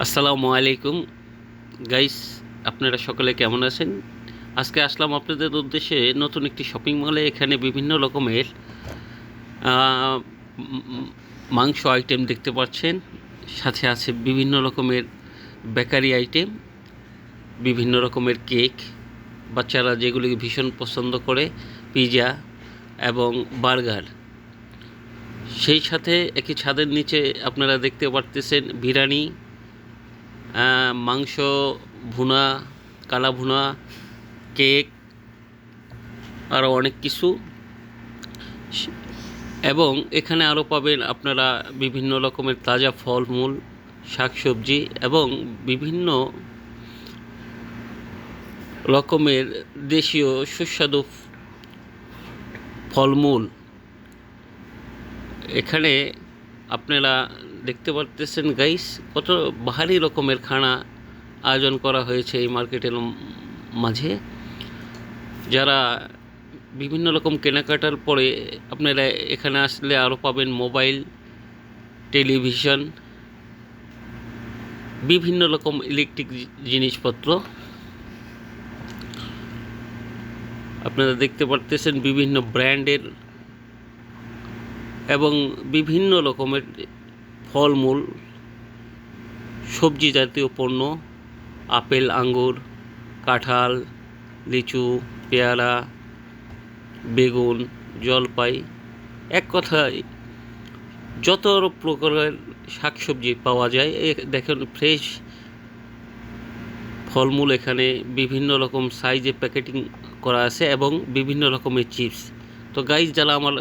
আসসালামু আলাইকুম গাইস, আপনারা সকলে কেমন আছেন? আজকে আসলাম আপনাদের উদ্দেশ্যে নতুন একটি শপিং মলে। এখানে বিভিন্ন রকমের আহ, উম, মাংস আইটেম দেখতে পাচ্ছেন, সাথে আছে বিভিন্ন রকমের বেকারি আইটেম, বিভিন্ন রকমের কেক, বাচ্চারা যেগুলি ভীষণ পছন্দ করে, পিৎজা এবং বার্গার। সেই সাথে একই ছাদের নিচে আপনারা দেখতে পারতেছেন বিরিয়ানি, মাংস ভুনা, কালা ভুনা, কেক, আরও অনেক কিছু। এবং এখানে আরও পাবেন আপনারা বিভিন্ন রকমের তাজা ফলমূল, শাকসবজি এবং বিভিন্ন রকমের দেশীয় সুস্বাদু ফলমূল। এখানে আপনারা দেখতে পারতেছেন গাইস, কত ভারী রকমের খানা আয়োজন করা হয়েছে এই মার্কেটের মাঝে। যারা বিভিন্ন রকম কেনাকাটার পরে আপনারা এখানে আসলে আরও পাবেন মোবাইল, টেলিভিশন, বিভিন্ন রকম ইলেকট্রিক জিনিসপত্র। আপনারা দেখতে পারতেছেন বিভিন্ন ব্র্যান্ডের এবং বিভিন্ন রকমের ফলমূল, সবজি জাতীয় পণ্য, আপেল, আঙ্গুর, কাঁঠাল, লিচু, পেয়ারা, বেগুন, জলপাই, এক কথায় যত প্রকারের শাকসবজি পাওয়া যায়। দেখেন ফ্রেশ ফলমূল এখানে বিভিন্ন রকম সাইজে প্যাকেটিং করা আছে এবং বিভিন্ন রকমের চিপস। তো গাইজ, যারা আমার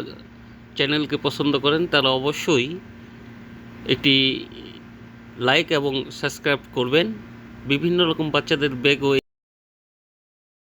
চ্যানেলকে পছন্দ করেন তারা অবশ্যই একটি লাইক এবং সাবস্ক্রাইব করবেন। বিভিন্ন রকম বাচ্চাদের ব্যাগও